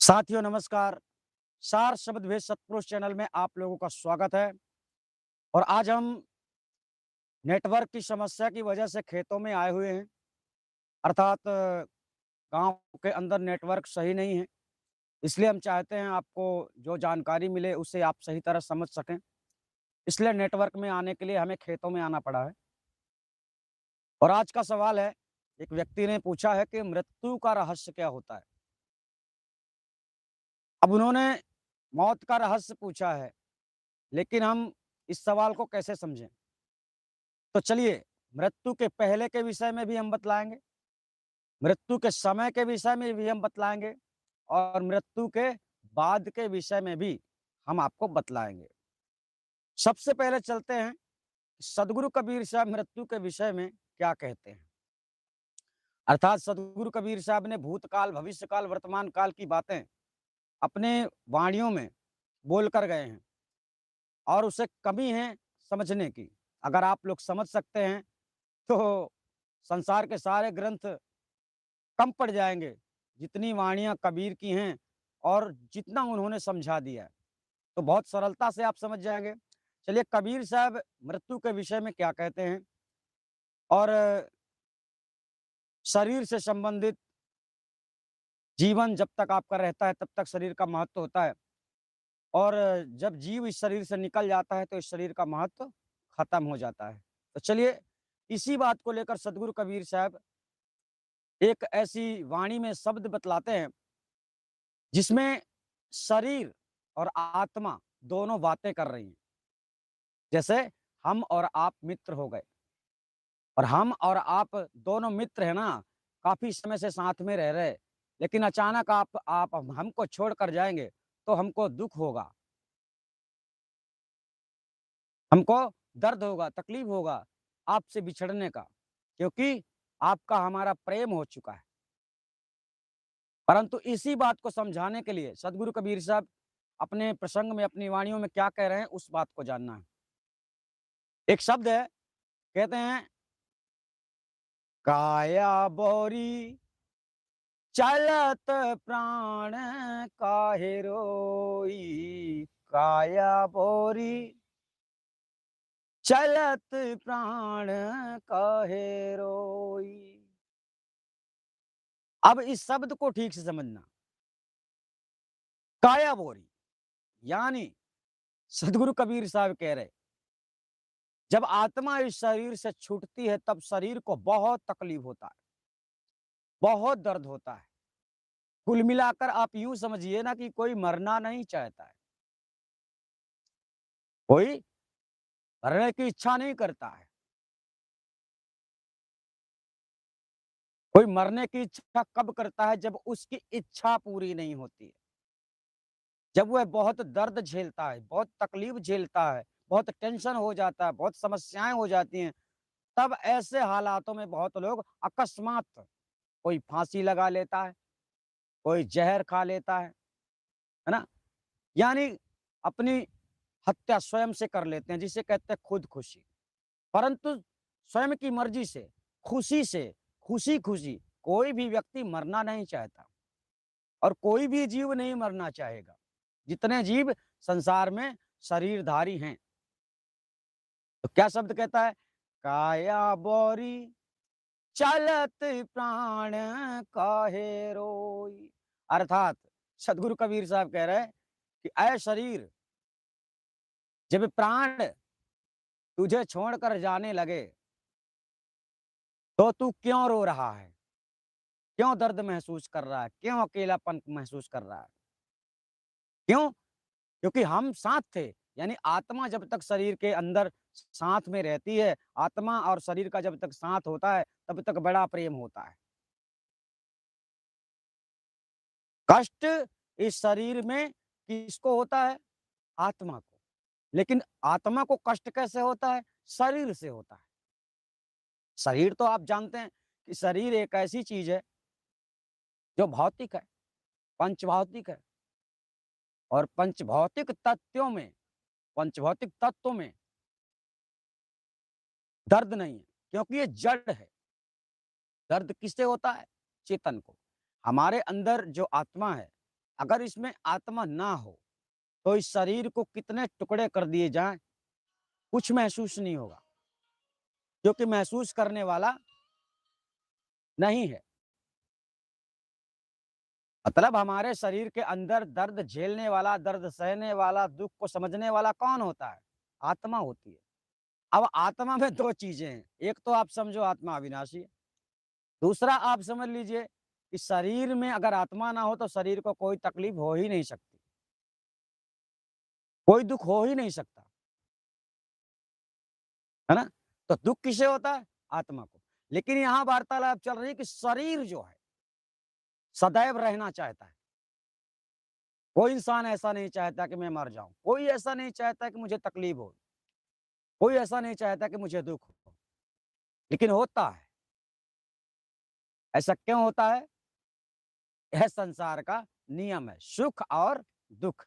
साथियों नमस्कार। सार शब्द भेद सतपुरुष चैनल में आप लोगों का स्वागत है। और आज हम नेटवर्क की समस्या की वजह से खेतों में आए हुए हैं। अर्थात गांव के अंदर नेटवर्क सही नहीं है। इसलिए हम चाहते हैं आपको जो जानकारी मिले उसे आप सही तरह समझ सकें। इसलिए नेटवर्क में आने के लिए हमें खेतों में आना पड़ा है। और आज का सवाल है, एक व्यक्ति ने पूछा है कि मृत्यु का रहस्य क्या होता है। अब उन्होंने मौत का रहस्य पूछा है, लेकिन हम इस सवाल को कैसे समझें। तो चलिए, मृत्यु के पहले के विषय में भी हम बतलाएँगे, मृत्यु के समय के विषय में भी हम बतलाएँगे और मृत्यु के बाद के विषय में भी हम आपको बतलाएँगे। सबसे पहले चलते हैं, सद्गुरु कबीर साहब मृत्यु के विषय में क्या कहते हैं। अर्थात सद्गुरु कबीर साहब ने भूतकाल, भविष्यकाल, वर्तमान काल की बातें अपने वाणियों में बोल कर गए हैं और उसे कमी है समझने की। अगर आप लोग समझ सकते हैं, तो संसार के सारे ग्रंथ कम पड़ जाएँगे, जितनी वाणियाँ कबीर की हैं और जितना उन्होंने समझा दिया है, तो बहुत सरलता से आप समझ जाएँगे। चलिए, कबीर साहब मृत्यु के विषय में क्या कहते हैं और शरीर से संबंधित जीवन जब तक आपका रहता है, तब तक शरीर का महत्व होता है और जब जीव इस शरीर से निकल जाता है, तो इस शरीर का महत्व खत्म हो जाता है। तो चलिए, इसी बात को लेकर सद्गुरु कबीर साहब एक ऐसी वाणी में शब्द बतलाते हैं जिसमें शरीर और आत्मा दोनों बातें कर रही हैं। जैसे हम और आप मित्र हो गए और हम और आप दोनों मित्र हैं ना, काफ़ी समय से साथ में रह रहे, लेकिन अचानक आप हमको छोड़ कर जाएँगे, तो हमको दुःख होगा, हमको दर्द होगा, तकलीफ़ होगा आपसे बिछड़ने का, क्योंकि आपका हमारा प्रेम हो चुका है। परंतु इसी बात को समझाने के लिए सद्गुरु कबीर साहब अपने प्रसंग में, अपनी वाणियों में क्या कह रहे हैं, उस बात को जानना है। एक शब्द है, कहते हैं, काया बोरी चलत प्राण काहे रोई, काया बोरी चलत प्राण काहे रोई। अब इस शब्द को ठीक से समझना। काया बोरी यानी सदगुरु कबीर साहब कह रहे, जब आत्मा इस शरीर से छूटती है, तब शरीर को बहुत तकलीफ होता है, बहुत दर्द होता है। कुल मिलाकर आप यूं समझिए ना कि कोई मरना नहीं चाहता है, कोई मरने की इच्छा नहीं करता है, कोई मरने की इच्छा कब करता है, जब उसकी इच्छा पूरी नहीं होती है, जब वह बहुत दर्द झेलता है, बहुत तकलीफ झेलता है, बहुत टेंशन हो जाता है, बहुत समस्याएं हो जाती हैं। तब ऐसे हालातों में बहुत लोग अकस्मात कोई फांसी लगा लेता है, कोई जहर खा लेता है ना, यानी अपनी हत्या स्वयं से कर लेते हैं, जिसे कहते हैं खुदकुशी। परंतु स्वयं की मर्जी से खुशी खुशी कोई भी व्यक्ति मरना नहीं चाहता और कोई भी जीव नहीं मरना चाहेगा। जितने जीव संसार में शरीरधारी हैं, तो क्या शब्द कहता है, काया बोरी चलत प्राण काहे रोई। अर्थात सदगुरु कबीर साहब कह रहे हैं कि ऐ शरीर, जब प्राण तुझे छोड़कर जाने लगे, तो तू क्यों रो रहा है, क्यों दर्द महसूस कर रहा है, क्यों अकेलापन महसूस कर रहा है, क्यों? क्योंकि हम साथ थे। यानी आत्मा जब तक शरीर के अंदर साथ में रहती है, आत्मा और शरीर का जब तक साथ होता है, तब तक बड़ा प्रेम होता है। कष्ट इस शरीर में किसको होता है? आत्मा को। लेकिन आत्मा को कष्ट कैसे होता है? शरीर से होता है। शरीर तो आप जानते हैं कि शरीर एक ऐसी चीज है जो भौतिक है, पंचभौतिक है। और पंचभौतिक तत्वों में दर्द नहीं है, क्योंकि ये जड़ है। दर्द किससे होता है? चेतन को। हमारे अंदर जो आत्मा है, अगर इसमें आत्मा ना हो, तो इस शरीर को कितने टुकड़े कर दिए जाएँ, कुछ महसूस नहीं होगा, क्योंकि महसूस करने वाला नहीं है। मतलब हमारे शरीर के अंदर दर्द झेलने वाला, दर्द सहने वाला, दुःख को समझने वाला कौन होता है? आत्मा होती है। अब आत्मा में 2 चीज़ें हैं, एक तो आप समझो आत्मा अविनाशी है, दूसरा आप समझ लीजिए कि शरीर में अगर आत्मा ना हो तो शरीर को कोई तकलीफ हो ही नहीं सकती, कोई दुःख हो ही नहीं सकता, है ना? तो दुःख किसे होता है? आत्मा को। लेकिन यहाँ वार्तालाप चल रही है कि शरीर जो है, सदैव रहना चाहता है। कोई इंसान ऐसा नहीं चाहता कि मैं मर जाऊँ, कोई ऐसा नहीं चाहता कि मुझे तकलीफ हो, कोई ऐसा नहीं चाहता कि मुझे दुःख हो, लेकिन होता है। ऐसा क्यों होता है? यह संसार का नियम है, सुख और दुःख।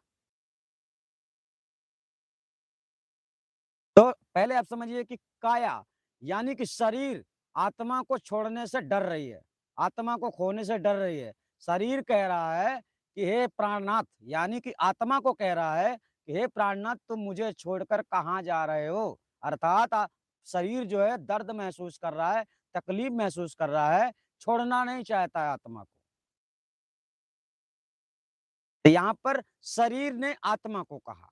तो पहले आप समझिए कि काया यानी कि शरीर आत्मा को छोड़ने से डर रही है, आत्मा को खोने से डर रही है। शरीर कह रहा है कि हे प्राणनाथ, यानी कि आत्मा को कह रहा है कि हे प्राणनाथ, तुम मुझे छोड़कर कहाँ जा रहे हो? अर्थात शरीर जो है दर्द महसूस कर रहा है, तकलीफ महसूस कर रहा है, छोड़ना नहीं चाहता है आत्मा को। तो यहाँ पर शरीर ने आत्मा को कहा,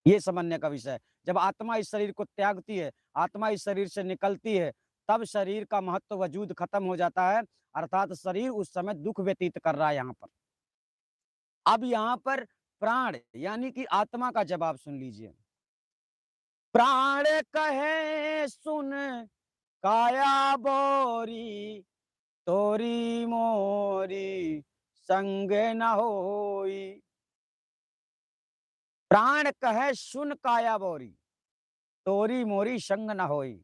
ये समझने का विषय है। जब आत्मा इस शरीर को त्यागती है, आत्मा इस शरीर से निकलती है, तब शरीर का महत्व वजूद खत्म हो जाता है, अर्थात शरीर उस समय दुःख व्यतीत कर रहा है यहाँ पर। अब यहाँ पर प्राण यानी कि आत्मा का जवाब सुन लीजिए। प्राण कहे सुन काया बोरी, तोरी मोरी संग न होई। प्राण कहे सुन काया बोरी, तोरी मोरी संग न होई।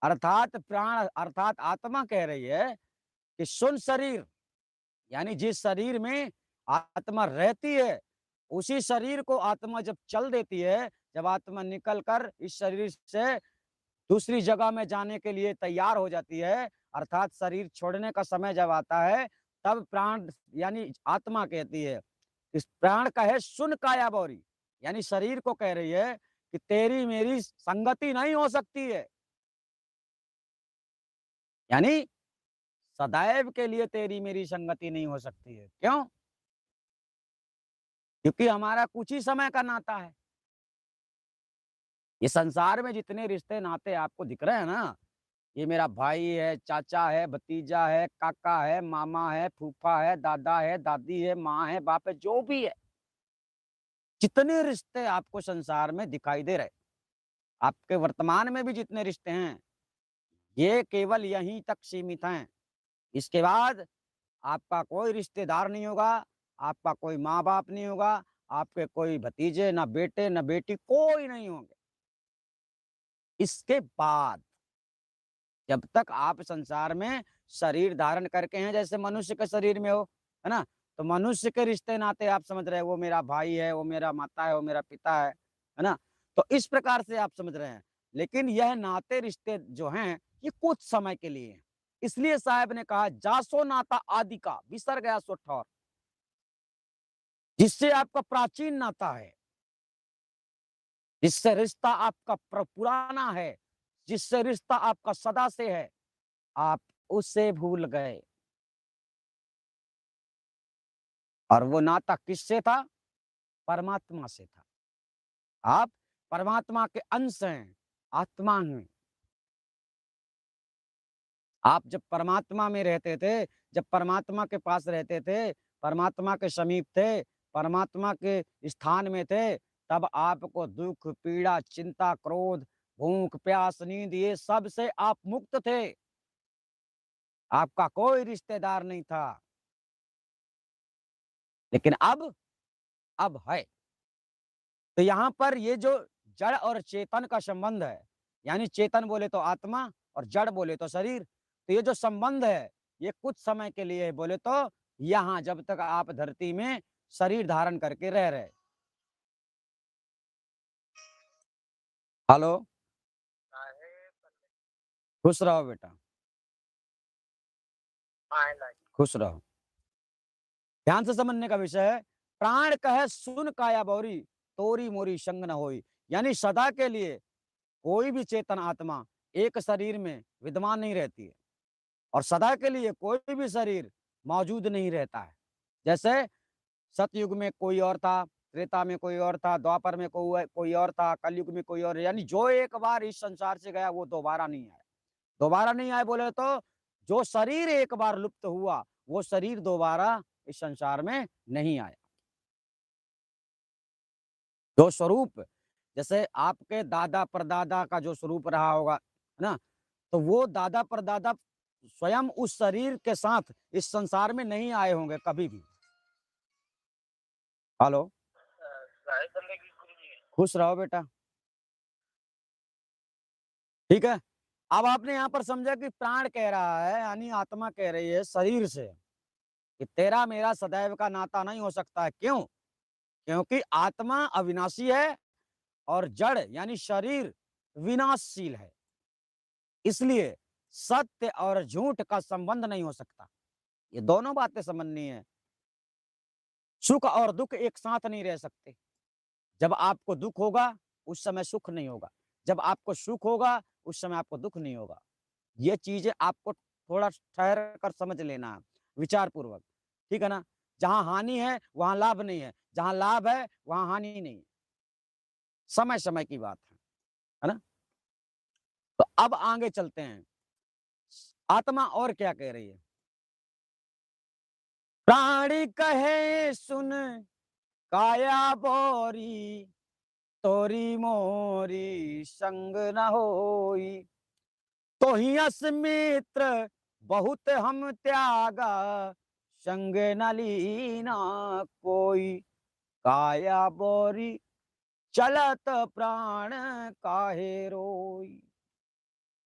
अर्थात प्राण अर्थात आत्मा कह रही है कि सुन शरीर, यानी जिस शरीर में आत्मा रहती है, उसी शरीर को आत्मा जब चल देती है, जब आत्मा निकल कर इस शरीर से दूसरी जगह में जाने के लिए तैयार हो जाती है, अर्थात शरीर छोड़ने का समय जब आता है, तब प्राण यानी आत्मा कहती है, इस प्राण कहे सुन काया बोरी, यानी शरीर को कह रही है कि तेरी मेरी संगति नहीं हो सकती है, यानी सदैव के लिए तेरी मेरी संगति नहीं हो सकती है। क्यों? क्योंकि हमारा कुछ ही समय का नाता है। ये संसार में जितने रिश्ते नाते आपको दिख रहे हैं ना, ये मेरा भाई है, चाचा है, भतीजा है, काका है, मामा है, फूफा है, दादा है, दादी है, माँ है, बाप है, जो भी है, जितने रिश्ते आपको संसार में दिखाई दे रहे, आपके वर्तमान में भी जितने रिश्ते हैं, ये केवल यहीं तक सीमित हैं। इसके बाद आपका कोई रिश्तेदार नहीं होगा, आपका कोई माँ-बाप नहीं होगा, आपके कोई भतीजे, ना बेटे, ना बेटी, कोई नहीं होंगे। इसके बाद जब तक आप संसार में शरीर धारण करके हैं, जैसे मनुष्य के शरीर में हो, है ना? तो मनुष्य के रिश्ते-नाते आप समझ रहे हैं, वो मेरा भाई है, वो मेरा माता है, वो मेरा पिता है ना? तो इस प्रकार से आप समझ रहे हैं। लेकिन यह नाते रिश्ते जो हैं, ये कुछ समय के लिए हैं। इसलिए साहब ने कहा, "जासो नाता आदि का, बिसर गया सो ठौर।" जिससे आपका प्राचीन नाता है, जिससे रिश्ता आपका पुराना है, जिससे रिश्ता आपका सदा से है, आप उसे भूल गए। और वो नाता किससे था? परमात्मा से था। आप परमात्मा के अंश हैं, आत्मा हैं। आप जब परमात्मा में रहते थे, जब परमात्मा के पास रहते थे, परमात्मा के समीप थे, परमात्मा के स्थान में थे, तब आपको दुःख, पीड़ा, चिंता, क्रोध, भूख, प्यास, नींद, ये सब से आप मुक्त थे। आपका कोई रिश्तेदार नहीं था। लेकिन अब है। तो यहाँ पर ये जो जड़ और चेतन का संबंध है, यानी चेतन बोले तो आत्मा और जड़ बोले तो शरीर। तो ये जो संबंध है, ये कुछ समय के लिए है बोले तो यहाँ जब तक आप धरती में शरीर धारण करके रह रहे। हेलो, खुश रहो बेटा, खुश रहो। ध्यान से समझने का विषय है। प्राण कहे सुन काया बौरी, तोरी मोरी संग न होई। यानी सदा के लिए कोई भी चेतन आत्मा एक शरीर में विद्यमान नहीं रहती है, और सदा के लिए कोई भी शरीर मौजूद नहीं रहता है। जैसे सतयुग में कोई और था, त्रेता में कोई और था, द्वापर में कोई और था, कलयुग में कोई और। यानी जो एक बार इस संसार से गया वो दोबारा नहीं आया। दोबारा नहीं आए बोले तो जो शरीर एक बार लुप्त हुआ वो शरीर दोबारा इस संसार में नहीं आया। जो स्वरूप, जैसे आपके दादा परदादा का जो स्वरूप रहा होगा, है ना, तो वो दादा परदादा स्वयं उस शरीर के साथ इस संसार में नहीं आए होंगे कभी भी। हेलो, खुश रहो बेटा। ठीक है। अब आपने यहाँ पर समझा कि प्राण कह रहा है, यानी आत्मा कह रही है शरीर से कि तेरा मेरा सदैव का नाता नहीं हो सकता है। क्यों? क्योंकि आत्मा अविनाशी है और जड़ यानी शरीर विनाशशील है। इसलिए सत्य और झूठ का संबंध नहीं हो सकता। ये दोनों बातें समझनी है। सुख और दुख एक साथ नहीं रह सकते। जब आपको दुख होगा उस समय सुख नहीं होगा, जब आपको सुख होगा उस समय आपको दुख नहीं होगा। ये चीजें आपको थोड़ा ठहर कर समझ लेना है, विचार पूर्वक। ठीक है ना? जहां हानि है वहां लाभ नहीं है, जहां लाभ है वहां हानि नहीं है। समय समय की बात है ना? तो अब आगे चलते हैं। आत्मा और क्या कह रही है? प्राणी कहे सुन काया बोरी, तोरी मोरी संग न होई। तो ही अस्मित्र बहुत हम त्यागा, संग न लीना कोई। काया बोरी चलत प्राण काहे रोई।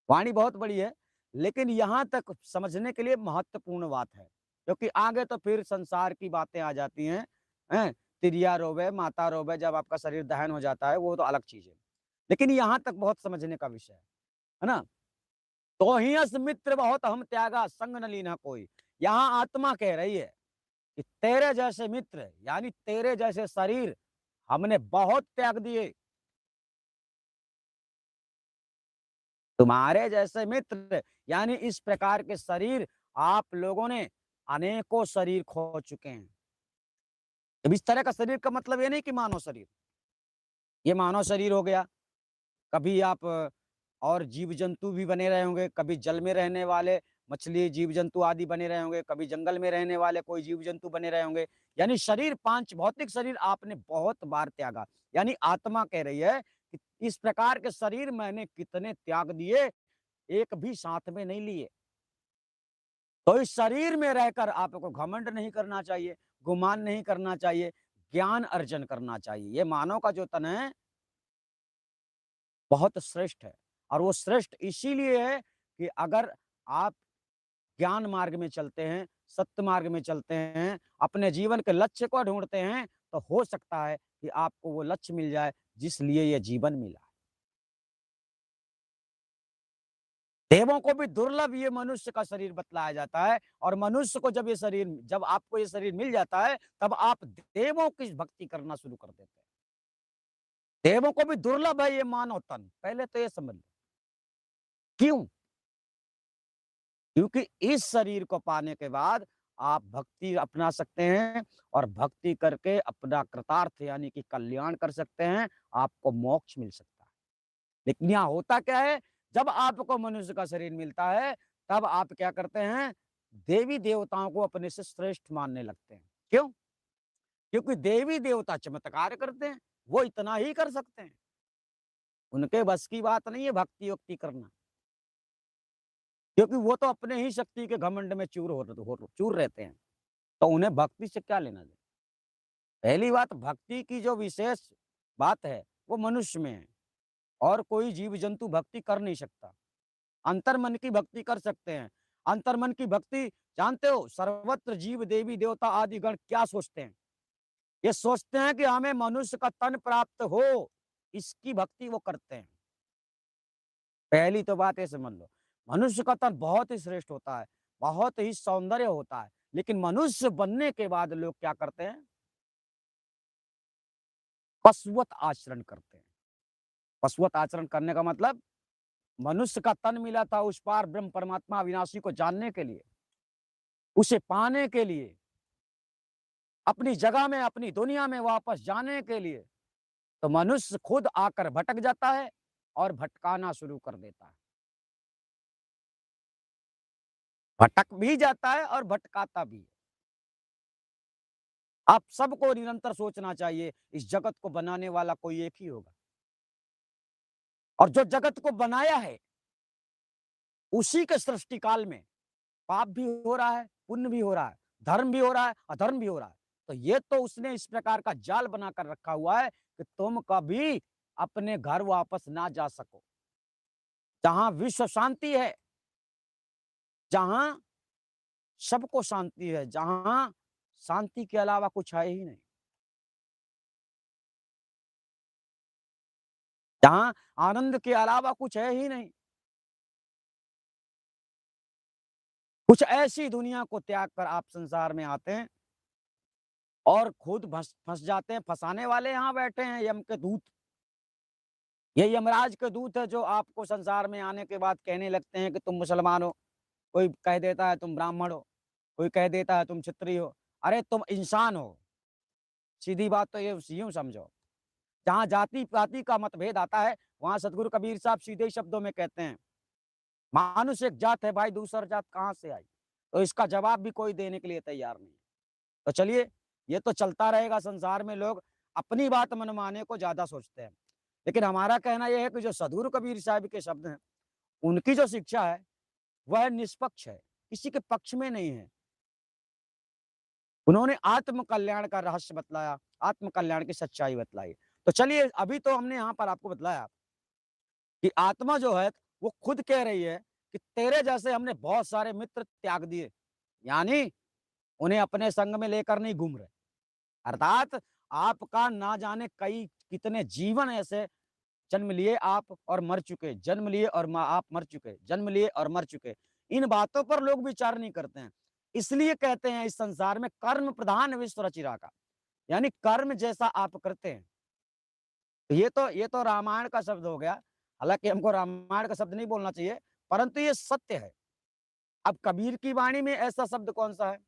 वाणी बहुत बड़ी है, लेकिन यहां तक समझने के लिए महत्वपूर्ण बात है, क्योंकि आगे तो फिर संसार की बातें आ जाती हैं। तिरिया रोवे माता रोवे, जब आपका शरीर दहन हो जाता है वो तो अलग चीज है, लेकिन यहां तक बहुत समझने का विषय है ना। तो ही अस मित्र बहुत हम त्यागा, संग न लीना कोई। यहाँ आत्मा कह रही है कि तेरे जैसे मित्र यानी तेरे जैसे शरीर हमने बहुत त्याग दिए। तुम्हारे जैसे मित्र यानी इस प्रकार के शरीर आप लोगों ने अनेकों शरीर खो चुके हैं। अब इस तरह का शरीर का मतलब ये नहीं कि मानव शरीर, ये मानव शरीर हो गया। कभी आप और जीव जंतु भी बने रहे होंगे, कभी जल में रहने वाले मछली जीव जंतु आदि बने रहे होंगे, कभी जंगल में रहने वाले कोई जीव जंतु बने रहे होंगे। यानी शरीर, पांच भौतिक शरीर आपने बहुत बार त्यागा। यानी आत्मा कह रही है कि इस प्रकार के शरीर मैंने कितने त्याग दिए, एक भी साथ में नहीं लिए। तो इस शरीर में रहकर आपको घमंड नहीं करना चाहिए, गुमान नहीं करना चाहिए, ज्ञान अर्जन करना चाहिए। ये मानव का जो तन है बहुत श्रेष्ठ है, और वो श्रेष्ठ इसीलिए है कि अगर आप ज्ञान मार्ग में चलते हैं, सत्य मार्ग में चलते हैं, अपने जीवन के लक्ष्य को ढूंढते हैं, तो हो सकता है कि आपको वो लक्ष्य मिल जाए जिस लिए ये जीवन मिला। देवों को भी दुर्लभ ये मनुष्य का शरीर बतलाया जाता है, और मनुष्य को जब आपको ये शरीर मिल जाता है तब आप देवों की भक्ति करना शुरू कर देते हैं। देवों को भी दुर्लभ है ये मानव तन, पहले तो ये समझ लो। क्यों? क्योंकि इस शरीर को पाने के बाद आप भक्ति अपना सकते हैं, और भक्ति करके अपना कृतार्थ यानी कि कल्याण कर सकते हैं, आपको मोक्ष मिल सकता है। लेकिन यहाँ होता क्या है, जब आपको मनुष्य का शरीर मिलता है तब आप क्या करते हैं, देवी देवताओं को अपने से श्रेष्ठ मानने लगते हैं। क्यों? क्योंकि देवी देवता चमत्कार करते हैं, वो इतना ही कर सकते हैं, उनके बस की बात नहीं है भक्ति वक्ति करना, क्योंकि वो तो अपने ही शक्ति के घमंड में चूर रहते हैं। तो उन्हें भक्ति से क्या लेना देना? पहली बात, भक्ति की जो विशेष बात है वो मनुष्य में है, और कोई जीव जंतु भक्ति कर नहीं सकता। अंतर्मन की भक्ति कर सकते हैं। अंतर्मन की भक्ति जानते हो, सर्वत्र जीव देवी देवता आदि गण क्या सोचते हैं? ये सोचते हैं कि हमें मनुष्य का तन प्राप्त हो, इसकी भक्ति वो करते हैं। पहली तो बात ये समझ लो, मनुष्य का तन बहुत ही श्रेष्ठ होता है, बहुत ही सौंदर्य होता है, लेकिन मनुष्य बनने के बाद लोग क्या करते हैं? पशुवत आचरण करते हैं। पशुवत आचरण करने का मतलब मनुष्य का तन मिला था उस पार ब्रह्म परमात्मा अविनाशी को जानने के लिए, उसे पाने के लिए, अपनी जगह में, अपनी दुनिया में वापस जाने के लिए। तो मनुष्य खुद आकर भटक जाता है और भटकाना शुरू कर देता है। भटक भी जाता है और भटकाता भी है। आप सबको निरंतर सोचना चाहिए, इस जगत को बनाने वाला कोई एक ही होगा। और जो जगत को बनाया है, उसी के सृष्टि काल में पाप भी हो रहा है, पुण्य भी हो रहा है, धर्म भी हो रहा है, अधर्म भी हो रहा है। तो ये तो उसने इस प्रकार का जाल बनाकर रखा हुआ है कि तुम कभी अपने घर वापस ना जा सको। जहां विश्व शांति है, जहां सबको शांति है, जहां शांति के अलावा कुछ है ही नहीं, जहां आनंद के अलावा कुछ है ही नहीं। कुछ ऐसी दुनिया को त्याग कर आप संसार में आते हैं और खुद फंस जाते हैं। फंसाने वाले यहाँ बैठे हैं, यम के दूत। ये यमराज के दूत है जो आपको संसार में आने के बाद कहने लगते हैं कि तुम मुसलमान हो, कोई कह देता है तुम ब्राह्मण हो, कोई कह देता है तुम क्षत्रिय हो। अरे तुम इंसान हो। सीधी बात तो ये यूं समझो। जहां जाति पाति का मतभेद आता है, वहां सदगुरु कबीर साहब सीधे शब्दों में कहते हैं, मानुष एक जात है भाई, दूसरा जात कहां से आई? तो इसका जवाब भी कोई देने के लिए तैयार नहीं है। तो चलिए, ये तो चलता रहेगा। संसार में लोग अपनी बात मनमाने को ज्यादा सोचते हैं, लेकिन हमारा कहना यह है कि जो सदगुरु कबीर साहब के शब्द हैं, उनकी जो शिक्षा है वह निष्पक्ष है, किसी के पक्ष में नहीं है। उन्होंने आत्म कल्याण का रहस्य बतलाया, आत्म कल्याण की सच्चाई बतलाई। तो चलिए, अभी तो हमने यहाँ पर आपको बतलाया कि आत्मा जो है वो खुद कह रही है कि तेरे जैसे हमने बहुत सारे मित्र त्याग दिए, यानी उन्हें अपने संग में लेकर नहीं घूम रहे। अर्थात आपका ना जाने कई कितने जीवन ऐसे जन्म लिए आप और मर चुके, जन्म लिए और आप मर चुके, जन्म लिए और मर चुके। इन बातों पर लोग विचार नहीं करते हैं। इसलिए कहते हैं इस संसार में कर्म प्रधान विश्व रचिरा का, यानी कर्म जैसा आप करते हैं। तो ये तो रामायण का शब्द हो गया। हालांकि हमको रामायण का शब्द नहीं बोलना चाहिए, परंतु ये सत्य है। अब कबीर की वाणी में ऐसा शब्द कौन सा है?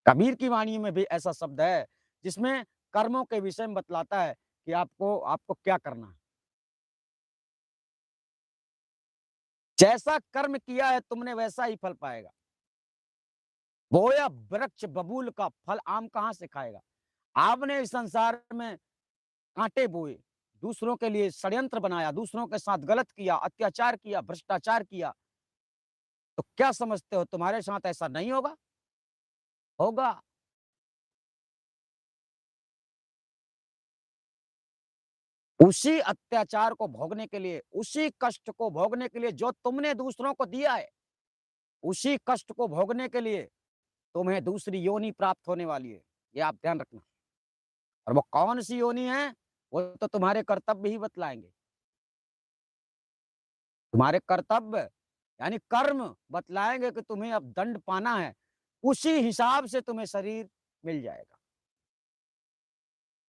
कबीर की वाणी में भी ऐसा शब्द है जिसमें कर्मों के विषय में बतलाता है कि आपको आपको क्या करना है। जैसा कर्म किया है तुमने वैसा ही फल पाएगा। बोया वृक्ष बबूल का फल आम कहां से खाएगा? आपने इस संसार में कांटे बोए, दूसरों के लिए षड्यंत्र बनाया, दूसरों के साथ गलत किया, अत्याचार किया, भ्रष्टाचार किया, तो क्या समझते हो तुम्हारे साथ ऐसा नहीं होगा? होगा। उसी अत्याचार को भोगने के लिए, उसी कष्ट को भोगने के लिए जो तुमने दूसरों को दिया है, उसी कष्ट को भोगने के लिए तुम्हें दूसरी योनि प्राप्त होने वाली है। ये आप ध्यान रखना। और वो कौन सी योनि है, वो तो तुम्हारे कर्तव्य ही बतलाएंगे। तुम्हारे कर्तव्य यानी कर्म बतलाएंगे कि तुम्हें अब दंड पाना है, उसी हिसाब से तुम्हें शरीर मिल जाएगा।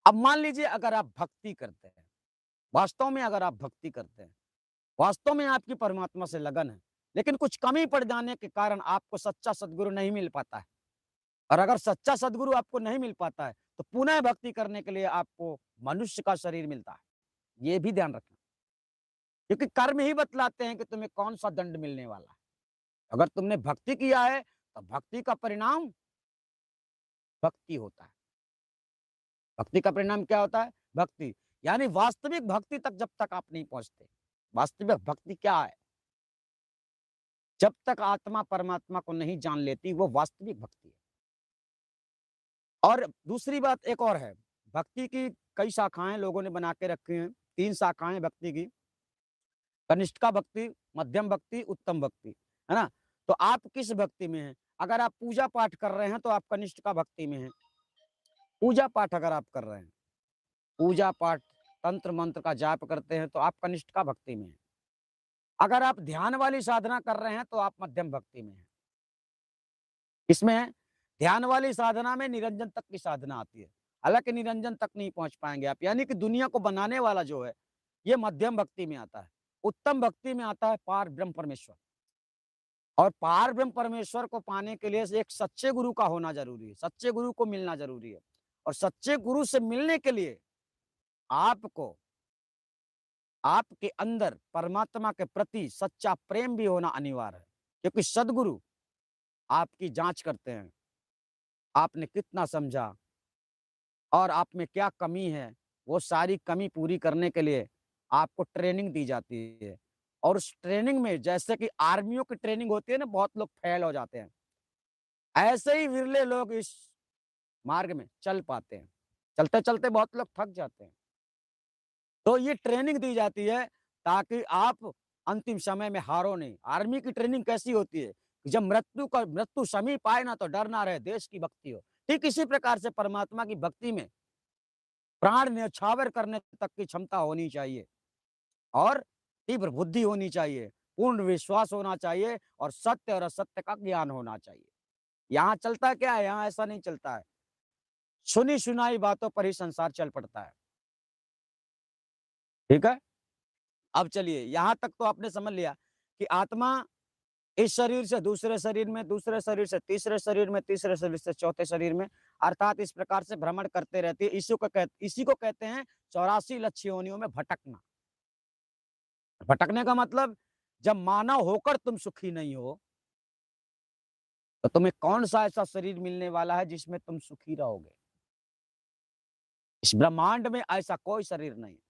अब मान लीजिए अगर आप भक्ति करते हैं, वास्तव में अगर आप भक्ति करते हैं, वास्तव में आपकी परमात्मा से लगन है, लेकिन कुछ कमी पड़ जाने के कारण आपको सच्चा सदगुरु नहीं मिल पाता है। और अगर सच्चा सदगुरु आपको नहीं मिल पाता है, तो पुनः भक्ति करने के लिए आपको मनुष्य का शरीर मिलता है। ये भी ध्यान रखना, क्योंकि कर्म ही बतलाते हैं कि तुम्हें कौन सा दंड मिलने वाला है। अगर तुमने भक्ति किया है, तो भक्ति का परिणाम भक्ति होता है। भक्ति का परिणाम क्या होता है? भक्ति। यानी वास्तविक भक्ति तक जब तक आप नहीं पहुंचते, वास्तविक भक्ति क्या है? जब तक आत्मा परमात्मा को नहीं जान लेती, वो वास्तविक भक्ति है। और दूसरी बात एक और है, भक्ति की कई शाखाएं लोगों ने बना के रखी हैं। 3 शाखाएं भक्ति की, कनिष्ठा भक्ति, मध्यम भक्ति, उत्तम भक्ति, है ना? तो आप किस भक्ति में हैं? अगर आप पूजा पाठ कर रहे हैं तो आप कनिष्ठा भक्ति में हैं। पूजा पाठ अगर आप कर रहे हैं, पूजा पाठ, तंत्र मंत्र का जाप करते हैं तो आप कनिष्ठा भक्ति में हैं। अगर आप ध्यान वाली साधना कर रहे हैं तो आप मध्यम भक्ति में हैं। इसमें ध्यान वाली साधना में निरंजन तक की साधना आती है। हालाँकि निरंजन तक नहीं पहुँच पाएँगे आप, यानी कि दुनिया को बनाने वाला जो है, ये मध्यम भक्ति में आता है। उत्तम भक्ति में आता है पार ब्रह्म परमेश्वर। और पार ब्रह्म परमेश्वर को पाने के लिए एक सच्चे गुरु का होना ज़रूरी है, सच्चे गुरु को मिलना ज़रूरी है। और सच्चे गुरु से मिलने के लिए आपको आपके अंदर परमात्मा के प्रति सच्चा प्रेम भी होना अनिवार्य है। क्योंकि सद्गुरु आपकी जाँच करते हैं, आपने कितना समझा और आप में क्या कमी है, वो सारी कमी पूरी करने के लिए आपको ट्रेनिंग दी जाती है। और उस ट्रेनिंग में जैसे कि आर्मियों की ट्रेनिंग होती है ना, बहुत लोग फेल हो जाते हैं। ऐसे ही विरले लोग इस मार्ग में चल पाते हैं। चलते-चलते बहुत लोग थक जाते हैं। तो ये ट्रेनिंग दी जाती है ताकि आप अंतिम समय में हारो नहीं। आर्मी की ट्रेनिंग कैसी होती है? कि जब मृत्यु समीप आए ना तो डर ना रहे, देश की भक्ति हो। ठीक इसी प्रकार से परमात्मा की भक्ति में प्राण न्यौछावर करने तक की क्षमता होनी चाहिए और तीव्र बुद्धि होनी चाहिए, पूर्ण विश्वास होना चाहिए और सत्य और असत्य का ज्ञान होना चाहिए। यहाँ चलता क्या है? यहाँ ऐसा नहीं चलता है। सुनी-सुनाई बातों पर ही संसार चल पड़ता है। ठीक है? अब चलिए यहाँ तक तो आपने समझ लिया कि आत्मा इस शरीर से दूसरे शरीर में, दूसरे शरीर से तीसरे शरीर में, तीसरे शरीर से चौथे शरीर में, अर्थात इस प्रकार से भ्रमण करते रहती है। इसी को कहते हैं 84 लक्ष योनियों में भटकना। भटकने का मतलब जब मानव होकर तुम सुखी नहीं हो, तो तुम्हें कौन-सा ऐसा शरीर मिलने वाला है जिसमें तुम सुखी रहोगे? इस ब्रह्मांड में ऐसा कोई शरीर नहीं है।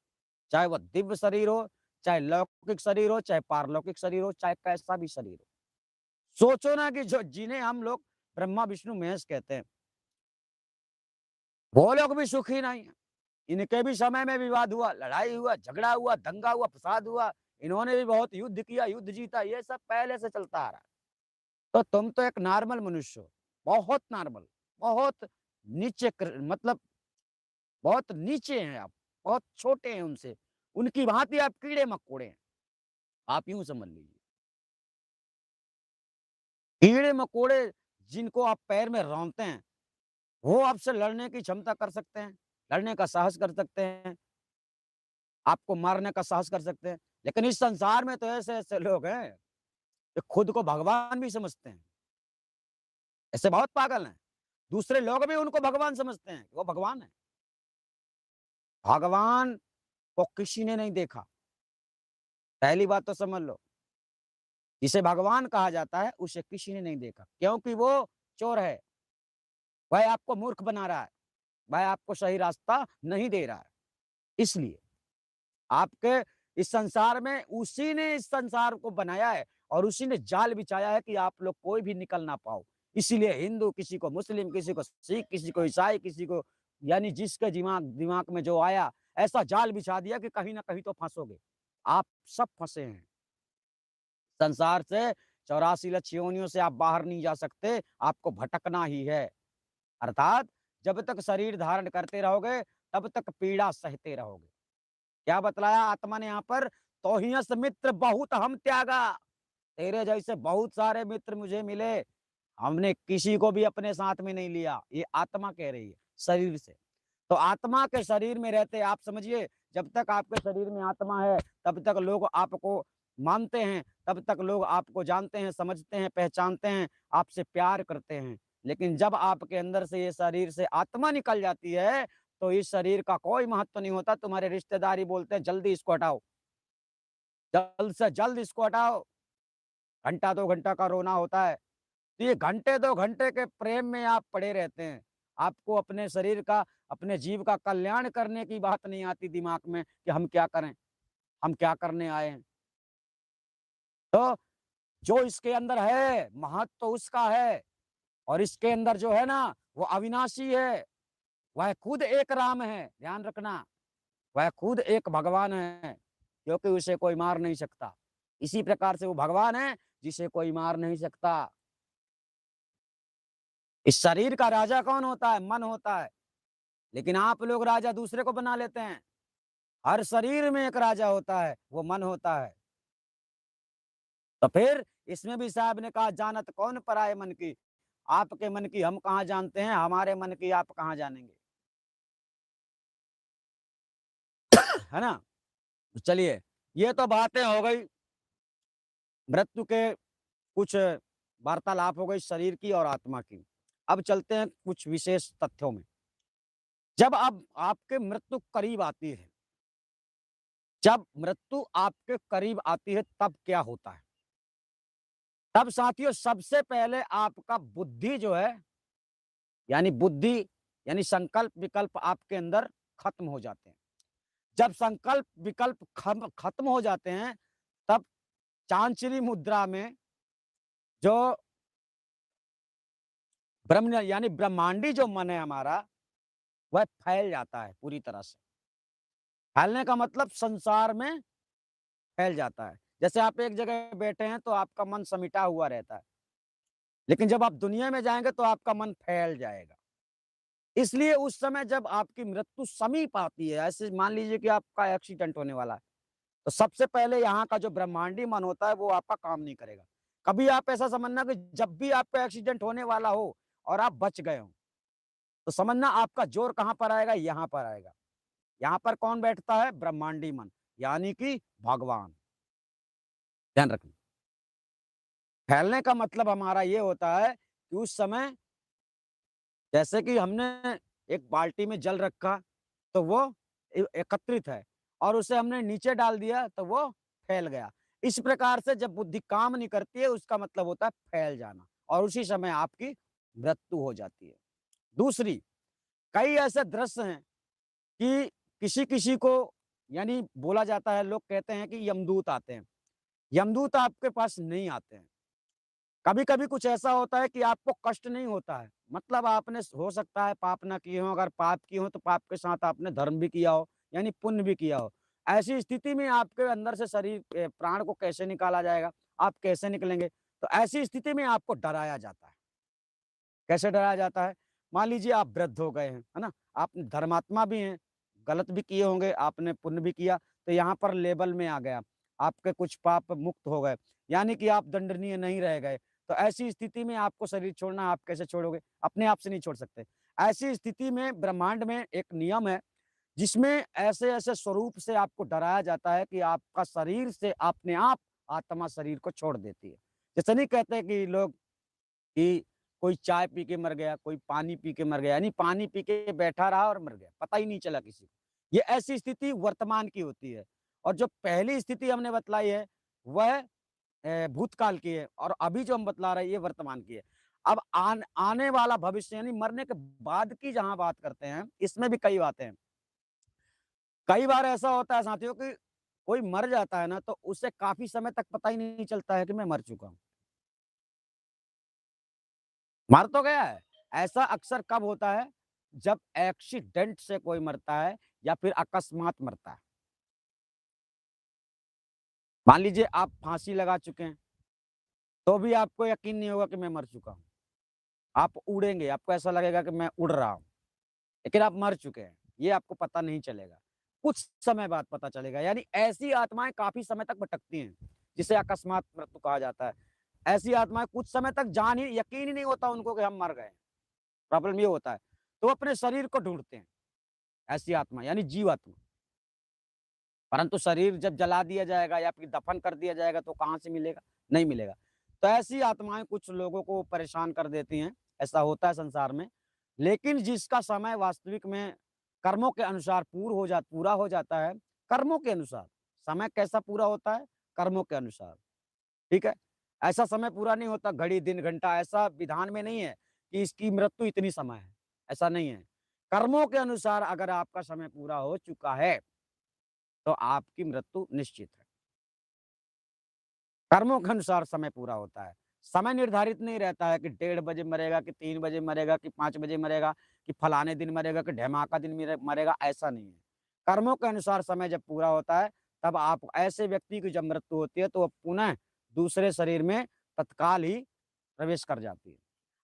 चाहे वह दिव्य शरीर हो, चाहे लौकिक शरीर हो, चाहे पारलौकिक शरीर हो, चाहे कैसा भी शरीर हो। सोचो ना कि जो जिन्हें हम लोग ब्रह्मा, विष्णु, महेश कहते हैं, वो लोग भी सुखी नहीं है। इनके भी समय में विवाद हुआ, लड़ाई हुआ, झगड़ा हुआ, दंगा हुआ, फसाद हुआ। इन्होंने भी बहुत युद्ध किया, युद्ध जीता, ये सब पहले से चलता आ रहा है। तो तुम तो एक नॉर्मल मनुष्य हो, बहुत नॉर्मल, बहुत नीचे मतलब बहुत नीचे हैं आप, बहुत छोटे हैं उनसे। उनकी भांति आप कीड़े-मकोड़े हैं। आप यूँ समझ लीजिए। कीड़े-मकोड़े जिनको आप पैर में रौंदते हैं, वो आपसे लड़ने की क्षमता कर सकते हैं, लड़ने का साहस कर सकते हैं, आपको मारने का साहस कर सकते हैं। लेकिन इस संसार में तो ऐसे-ऐसे लोग हैं, जो खुद को भगवान भी समझते हैं। ऐसे बहुत पागल हैं। दूसरे लोग भी उनको भगवान समझते हैं, वो भगवान है। भगवान को किसी ने नहीं देखा, पहली बात तो समझ लो। जिसे भगवान कहा जाता है, उसे किसी ने नहीं देखा, क्योंकि वो चोर है। वह आपको मूर्ख बना रहा है, वह आपको सही रास्ता नहीं दे रहा है। इसलिए आपके इस संसार में उसी ने इस संसार को बनाया है और उसी ने जाल बिछाया है कि आप लोग कोई भी निकल ना पाओ। इसीलिए हिंदू किसी को मुस्लिम, किसी को सिख, किसी को ईसाई, किसी को यानी जिसके दिमाग दिमाग में जो आया, ऐसा जाल बिछा दिया कि कहीं न कहीं तो फँसोगे। आप सब फँसे हैं। संसार से 84 लक्ष योनियों से आप बाहर नहीं जा सकते, आपको भटकना ही है। अर्थात जब तक शरीर धारण करते रहोगे, तब तक पीड़ा सहते रहोगे। क्या बतलाया आत्मा ने यहाँ पर? तोहियस मित्र बहुत हम त्यागा। तेरे जैसे बहुत सारे मित्र मुझे मिले, हमने किसी को भी अपने साथ में नहीं लिया। ये आत्मा कह रही है, शरीर से। तो आत्मा के शरीर में रहते आप समझिए, जब तक आपके शरीर में आत्मा है, तब तक लोग आपको मानते हैं, तब तक लोग आपको जानते हैं, समझते हैं, पहचानते हैं, आपसे प्यार करते हैं। लेकिन जब आपके अंदर से ये शरीर से आत्मा निकल जाती है, तो इस शरीर का कोई महत्व नहीं होता। तुम्हारे रिश्तेदार ही बोलते हैं, "जल्दी इसको हटाओ, जल्द से जल्द इसको हटाओ।" घंटा 2 घंटा का रोना होता है। तो ये घंटे 2 घंटे के प्रेम में आप पड़े रहते हैं। आपको अपने शरीर का, अपने जीव का कल्याण करने की बात नहीं आती दिमाग में कि हम क्या करें? हम क्या करने आए हैं? तो जो इसके अंदर है, महत्व तो उसका है और इसके अंदर जो है ना, वो अविनाशी है। वह खुद एक राम है, ध्यान रखना। वह खुद एक भगवान है, क्योंकि उसे कोई मार नहीं सकता। इसी प्रकार से वो भगवान है, जिसे कोई मार नहीं सकता। इस शरीर का राजा कौन होता है? मन होता है। लेकिन आप लोग राजा दूसरे को बना लेते हैं। हर शरीर में एक राजा होता है, वो मन होता है। तो फिर इसमें भी साहब ने कहा, जानत कौन पराये मन की। आपके मन की हम कहाँ जानते हैं, हमारे मन की आप कहाँ जानेंगे, है ना? तो चलिए, ये तो बातें हो गई मृत्यु के कुछ वार्तालाप हो गई शरीर की और आत्मा की। अब चलते हैं कुछ विशेष तथ्यों में। जब अब आपके मृत्यु करीब आती है, जब मृत्यु आपके करीब आती है तब क्या होता है? तब साथियों सबसे पहले आपका बुद्धि जो है, यानी बुद्धि यानी संकल्प विकल्प आपके अंदर खत्म हो जाते हैं। जब संकल्प विकल्प खत्म हो जाते हैं, तब चांचली मुद्रा में जो ब्रह्म यानी ब्रह्मांडी जो मन है हमारा, वह फैल जाता है पूरी तरह से। फैलने का मतलब संसार में फैल जाता है। जैसे आप एक जगह बैठे हैं तो आपका मन समिटा हुआ रहता है, लेकिन जब आप दुनिया में जाएंगे तो आपका मन फैल जाएगा। इसलिए उस समय जब आपकी मृत्यु समीप आती है, ऐसे मान लीजिए कि आपका एक्सीडेंट होने वाला है, तो सबसे पहले यहाँ का जो ब्रह्मांडी मन होता है वो आपका काम नहीं करेगा। कभी आप ऐसा समझना कि जब भी आपका एक्सीडेंट होने वाला हो और आप बच गए हो, तो समझना आपका जोर कहाँ पर आएगा, यहाँ पर आएगा। यहाँ पर कौन बैठता है? ब्रह्मांडी मन, यानी कि भगवान। ध्यान रखना। फैलने का मतलब हमारा ये होता है कि उस समय जैसे कि हमने एक बाल्टी में जल रखा, तो वो एकत्रित है और उसे हमने नीचे डाल दिया तो वो फैल गया। इस प्रकार से जब बुद्धि काम नहीं करती है उसका मतलब होता है फैल जाना, और उसी समय आपकी मृत्यु हो जाती है। दूसरी, कई ऐसे दृश्य हैं कि किसी-किसी को, यानी बोला जाता है, लोग कहते हैं कि यमदूत आते हैं। यमदूत आपके पास नहीं आते हैं। कभी-कभी कुछ ऐसा होता है कि आपको कष्ट नहीं होता है। मतलब आपने हो सकता है पाप ना किए हों, अगर पाप किए हों तो पाप के साथ आपने धर्म भी किया हो, यानी पुण्य भी किया हो। ऐसी स्थिति में आपके अंदर से शरीर प्राण को कैसे निकाला जाएगा? आप कैसे निकलेंगे? तो ऐसी स्थिति में आपको डराया जाता है। कैसे डराया जाता है? मान लीजिए आप वृद्ध हो गए हैं, है ना? आप धर्मात्मा भी हैं, गलत भी किए होंगे, आपने पुण्य भी किया, तो यहाँ पर लेबल में आ गया। आपके कुछ पाप मुक्त हो गए, यानी कि आप दंडनीय नहीं रह गए। तो ऐसी स्थिति में आपको शरीर छोड़ना, आप कैसे छोड़ोगे? अपने आप से नहीं छोड़ सकते। ऐसी स्थिति में ब्रह्मांड में एक नियम है, जिसमें ऐसे-ऐसे स्वरूप से आपको डराया जाता है कि आपका शरीर से अपने आप आत्मा शरीर को छोड़ देती है। जैसे नहीं कहते कि लोग कि कोई चाय पी के मर गया, कोई पानी पी के मर गया, यानी पानी पी के बैठा रहा और मर गया, पता ही नहीं चला किसी को। ये ऐसी स्थिति वर्तमान की होती है, और जो पहली स्थिति हमने बतलाई है, वह भूतकाल की है, और अभी जो हम बतला रहे हैं ये वर्तमान की है। अब आने वाला भविष्य यानी मरने के बाद की जहाँ बात करते हैं, इसमें भी कई बातें हैं। कई बार ऐसा होता है साथियों कि कोई मर जाता है ना, तो उसे काफ़ी समय तक पता ही नहीं चलता है कि मैं मर चुका हूँ। मर तो गया है। ऐसा अक्सर कब होता है? जब एक्सीडेंट से कोई मरता है या फिर अकस्मात मरता है। मान लीजिए आप फांसी लगा चुके हैं, तो भी आपको यकीन नहीं होगा कि मैं मर चुका हूँ। आप उड़ेंगे, आपको ऐसा लगेगा कि मैं उड़ रहा हूँ, लेकिन आप मर चुके हैं। ये आपको पता नहीं चलेगा। कुछ समय बाद पता चलेगा, यानी ऐसी आत्माएँ काफ़ी समय तक भटकती हैं, जिसे अकस्मात मृत्यु कहा जाता है। ऐसी आत्माएँ कुछ समय तक यकीन ही नहीं होता उनको कि हम मर गए हैं। प्रॉब्लम ये होता है। तो वो अपने शरीर को ढूँढते हैं, ऐसी आत्मा यानी जीवात्मा। परंतु शरीर जब जला दिया जाएगा या फिर दफन कर दिया जाएगा तो कहाँ से मिलेगा? नहीं मिलेगा। तो ऐसी आत्माएँ कुछ लोगों को परेशान कर देती हैं, ऐसा होता है संसार में। लेकिन जिसका समय वास्तविक में कर्मों के अनुसार पूरा हो जाता है, कर्मों के अनुसार। समय कैसा पूरा होता है? कर्मों के अनुसार, ठीक है? ऐसा समय पूरा नहीं होता, घड़ी, दिन, घंटा, ऐसा विधान में नहीं है कि इसकी मृत्यु इतनी समय है, ऐसा नहीं है। कर्मों के अनुसार अगर आपका समय पूरा हो चुका है, तो आपकी मृत्यु निश्चित है। कर्मों के अनुसार समय पूरा होता है। समय निर्धारित नहीं रहता है कि 1:30 बजे मरेगा, कि 3 बजे मरेगा, कि 5 बजे मरेगा, कि फलाने दिन मरेगा, कि ढैमाका दिन मरेगा, ऐसा नहीं है। कर्मों के अनुसार समय जब पूरा होता है, तब आप ऐसे व्यक्ति की जब मृत्यु होती है, तो वो पुनः दूसरे शरीर में तत्काल ही प्रवेश कर जाती है।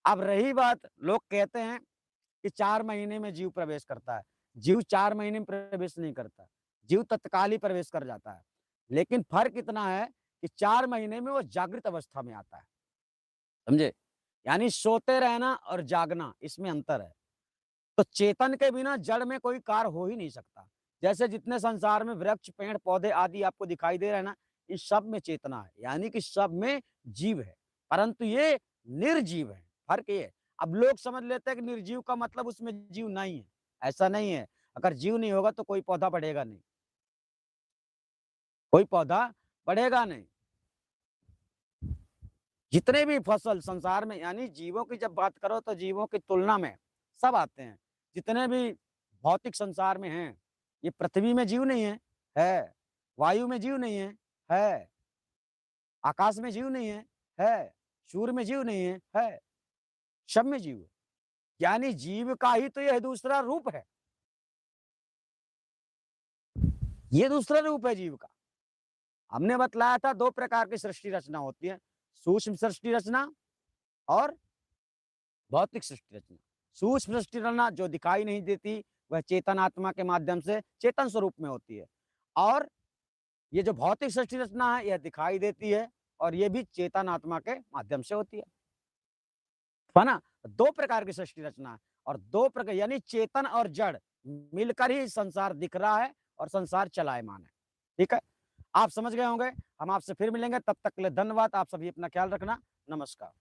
अब रही बात, लोग कहते हैं कि 4 महीने में जीव प्रवेश करता है। जीव 4 महीने में प्रवेश नहीं करता। जीव तत्काल ही प्रवेश कर जाता है। लेकिन फ़र्क इतना है कि 4 महीने में वो जागृत अवस्था में आता है। समझे? यानी सोते रहना और जागना, इसमें अंतर है। तो चेतन के बिना जड़ में कोई कार्य हो ही नहीं सकता। जैसे जितने संसार में वृक्ष, पेड़, पौधे आदि आपको दिखाई दे रहे हैं ना, इस सब में चेतना है, यानी कि सब में जीव है, परंतु ये निर्जीव है, फ़र्क ये है। अब लोग समझ लेते हैं कि निर्जीव का मतलब उसमें जीव नहीं है, ऐसा नहीं है। अगर जीव नहीं होगा तो कोई पौधा बढ़ेगा नहीं, कोई पौधा बढ़ेगा नहीं। जितने भी फसल संसार में, यानी जीवों की जब बात करो तो जीवों की तुलना में सब आते हैं। जितने भी भौतिक संसार में हैं, ये पृथ्वी में जीव नहीं है, है। वायु में जीव नहीं है। आकाश में जीव नहीं है। सूर्य में जीव नहीं है। सब में जीव है। यानी जीव का ही तो यह दूसरा रूप है। ये दूसरा रूप है जीव का। हमने बतलाया था 2 प्रकार की सृष्टि रचना होती है, सूक्ष्म सृष्टि रचना और भौतिक सृष्टि रचना। सूक्ष्म सृष्टि रचना जो दिखाई नहीं देती, वह चेतन आत्मा के माध्यम से चेतन स्वरूप में होती है, और ये जो भौतिक सृष्टि रचना है, यह दिखाई देती है और ये भी चेतन आत्मा के माध्यम से होती है ना? 2 प्रकार की सृष्टि रचना है, और 2 प्रकार यानी चेतन और जड़ मिलकर ही संसार दिख रहा है और संसार चलायमान है। ठीक है? आप समझ गए होंगे। हम आपसे फिर मिलेंगे, तब तक के लिए धन्यवाद। आप सभी अपना ख्याल रखना। नमस्कार।